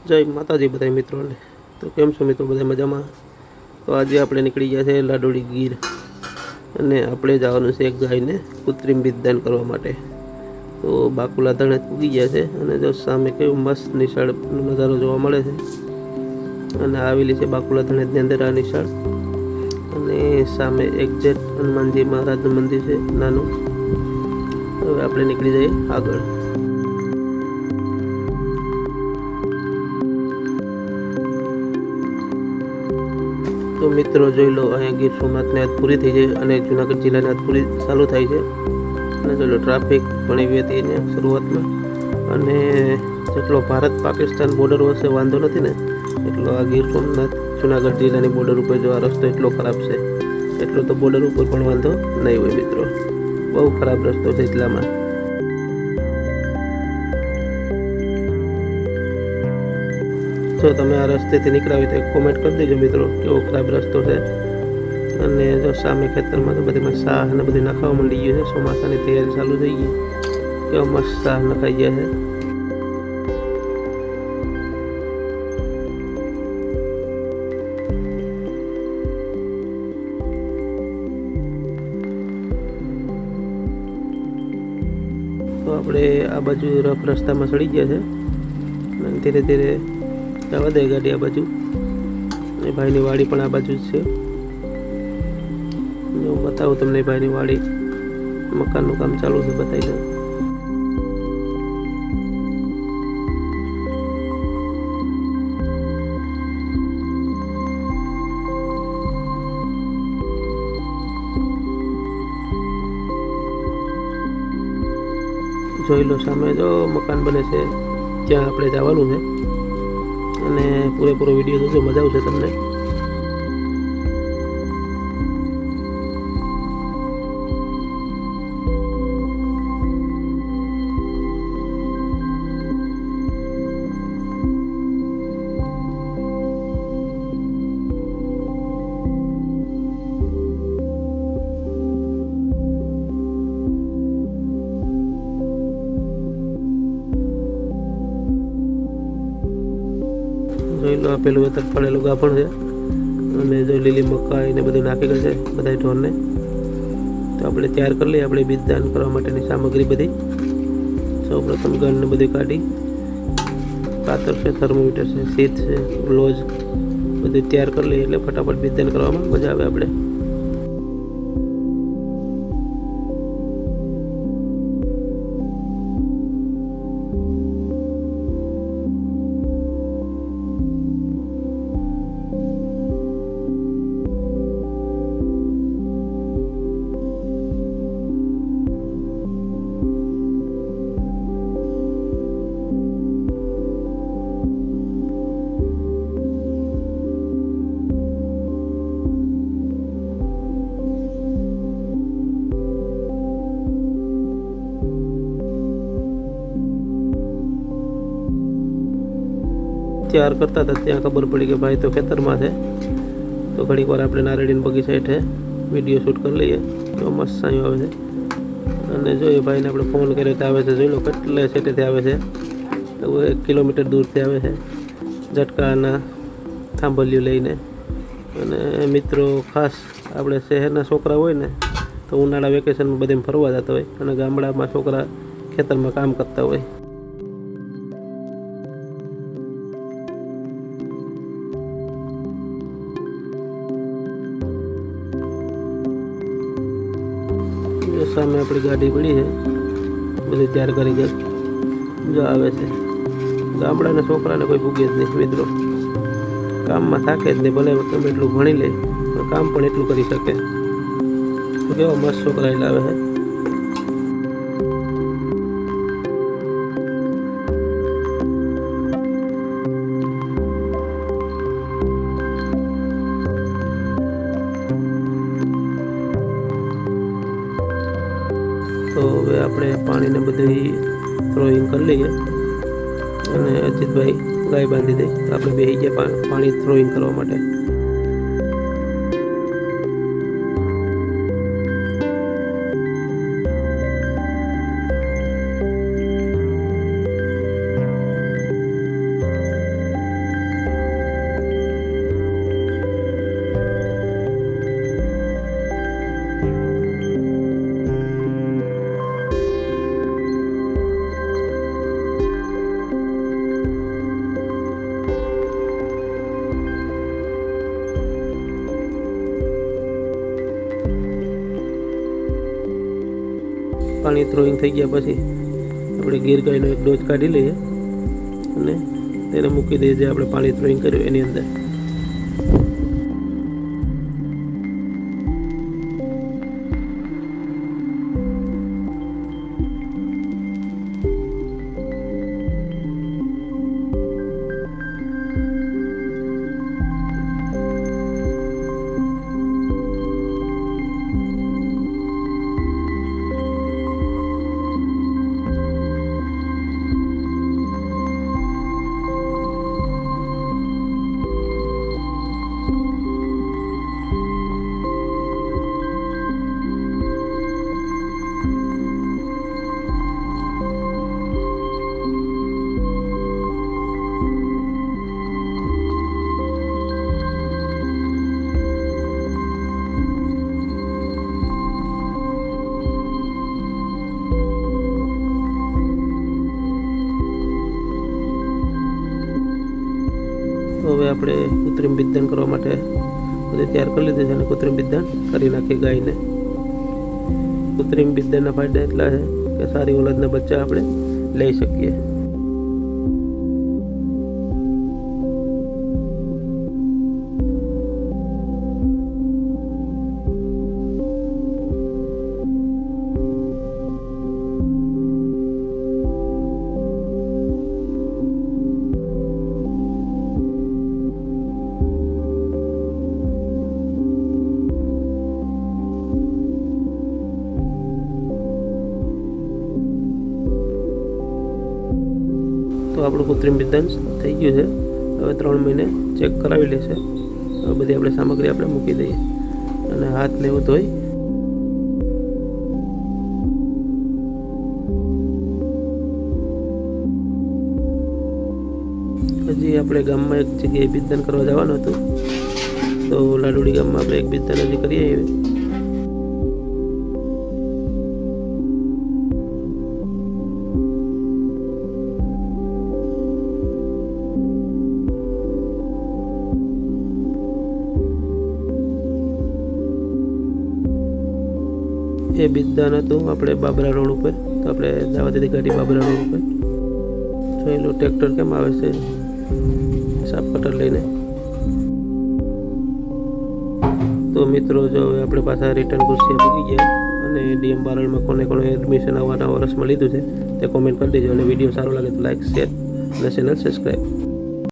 જય માતાજી બધા મિત્રોને। તો કેમ છો મિત્રો, બધા મજામાં? તો આજે આપણે નીકળી ગયા છે લાડોળી ગીર, અને આપણે જવાનું છે એક ગાયને કૃત્રિમ બીજદાન કરવા માટે। તો બાકુલા ધણે પૂગી ગયા છે, અને જો સામે કેવું મસ્ત નિશાળનો નજારો જોવા મળે છે। અને આવેલી છે બાકુલા ધણેજની અંદર આ નિશાળ, અને સામે એક્ઝેક્ટ હનુમાનજી મહારાજનું મંદિર છે નાનું। હવે આપણે નીકળી જઈએ આગળ। તો મિત્રો જોઈ લો, અહીંયા ગીર સોમનાથની આજ પૂરી થઈ જાય અને જુનાગઢ જિલ્લાની આજ પૂરી ચાલુ થાય છે। અને જોઈ લો ટ્રાફિક પણ એવી હતી અહીંયા શરૂઆતમાં, અને જેટલો ભારત પાકિસ્તાન બોર્ડર વચ્ચે વાંધો નથી ને, એટલો આ ગીર સોમનાથ જુનાગઢ જિલ્લાની બોર્ડર ઉપર જો આ રસ્તો એટલો ખરાબ છે, એટલો તો બોર્ડર ઉપર પણ વાંધો નહીં હોય મિત્રો। બહુ ખરાબ રસ્તો છે જિલ્લામાં। જો તમે આ રસ્તેથી નીકળ્યા હોય તો એક કોમેન્ટ કરી દેજો મિત્રો, કેવો ખરાબ રસ્તો છે। અને જો સામે ખેતરમાં તો બધીમાં શાહ અને બધું નાખવા માંડી ગયું છે, ચોમાસાની તૈયારી ચાલુ થઈ ગઈ, કેવા મસ્ત શાહ નખાઈ ગયા છે। તો આપણે આ બાજુ રફ રસ્તામાં ચડી ગયા છે, અને ધીરે ધીરે જવા દે ગાડી આ બાજુ। એ ભાઈની વાડી પણ આ બાજુ જ છે। હું બતાવું તમને ભાઈની વાડી, મકાનનું કામ ચાલુ છે, બતાવી દઉં। જોઈ લો સામે જો મકાન બને છે, ત્યાં આપણે જવાનું છે, અને પૂરેપૂરો વિડીયો જોજો, મજા આવશે તમને। જોઈ લો આ પેલું વેતર પડેલું ગાભણ છે, અને જો લીલી મકાઈ ને બધું નાખી ગયું છે બધા ઢોરને। તો આપણે તૈયાર કરી લઈએ આપણે બીજદાન કરવા માટેની સામગ્રી બધી। સૌપ્રથમ ગણને બધી કાઢી, કાતર છે, થર્મોમીટર છે, સીટ છે, ગ્લોઝ બધું તૈયાર કરી લઈએ, એટલે ફટાફટ બીજદાન કરવામાં મજા આવે આપણે। તૈયાર કરતા હતા ત્યાં ખબર પડી કે ભાઈ તો ખેતરમાં છે, તો ઘડીક વાર આપણે નારળીની બગીચા હેઠે વિડીયો શૂટ કરી લઈએ। તો મસ્ત સાંયો આવે છે, અને જોઈએ ભાઈને આપણે ફોન કર્યો તો આવે છે, જોઈ લો કેટલા સેટેથી આવે છે, 1 કિલોમીટર દૂરથી આવે છે ઝટકાના થાંભલિયું લઈને। અને મિત્રો ખાસ આપણે શહેરના છોકરા હોય ને, તો ઉનાળા વેકેશનમાં બધે ફરવા જતા હોય, અને ગામડામાં છોકરા ખેતરમાં કામ કરતા હોય। સામે આપણી ગાડી પડી છે, બધી તૈયાર કરી ગઈ, જો આવે છે। ગામડાના છોકરાને કોઈ ભૂગે જ નહીં મિત્રો, કામમાં થાકે જ નહીં, ભલે તમે એટલું ભણી લે પણ કામ પણ એટલું કરી શકે। કેવા મસ્ત છોકરા એટલે આવે છે। તો હવે આપણે પાણીને બધી થ્રોઈંગ કરી લઈએ, અને અજીતભાઈ ગાય બાંધી દે, તો આપણે બેસી ગયા પાણી થ્રોઈંગ કરવા માટે। પાણી થ્રોઈંગ થઈ ગયા પછી આપણે ગીર ગાયનો એક ડોઝ કાઢી લઈએ અને તેને મૂકી દઈએ જે આપણે પાણી થ્રોઈંગ કર્યું એની અંદર. તો હવે આપણે કૃત્રિમ બિદ્દાન કરવા માટે બધું તૈયાર કરી લીધું છે અને કૃત્રિમ બિદ્દાન કરી નાખીએ ગાયને. કૃત્રિમ બિદ્દાનના ફાયદા એટલા છે કે સારી ઓલાદના બચ્ચા આપણે લઈ શકીએ. તો આપણું કૃત્રિમ બિદ્દાન થઈ ગયું છે. હવે 3 મહિને ચેક કરાવી લેશે. હવે બધી આપણે સામગ્રી આપણે મૂકી દઈએ અને હાથને એવું ધોઈ હજી આપણે ગામમાં એક જગ્યાએ બિદ્દાન કરવા જવાનું હતું, તો લાડુડી ગામમાં આપણે એક બિદ્દાન હજી કરી આવીએ. એ બિદ્દાન હતું આપણે બાબરા રોડ ઉપર, તો આપણે જવા દીધી ગાડી બાબરા રોડ ઉપર. જોઈ લો ટ્રેક્ટર કેમ આવે છે સાપ કટર લઈને. તો મિત્રો જો હવે આપણે પાછા રિટર્ન કુર્સી પૂગી ગયા અને ડીએમ બારડમાં કોને એડમિશન આવવાના વર્ષમાં લીધું છે તે કોમેન્ટ કરી દેજો અને વિડીયો સારો લાગે તો લાઈક, શેર અને ચેનલ સબસ્ક્રાઈબ.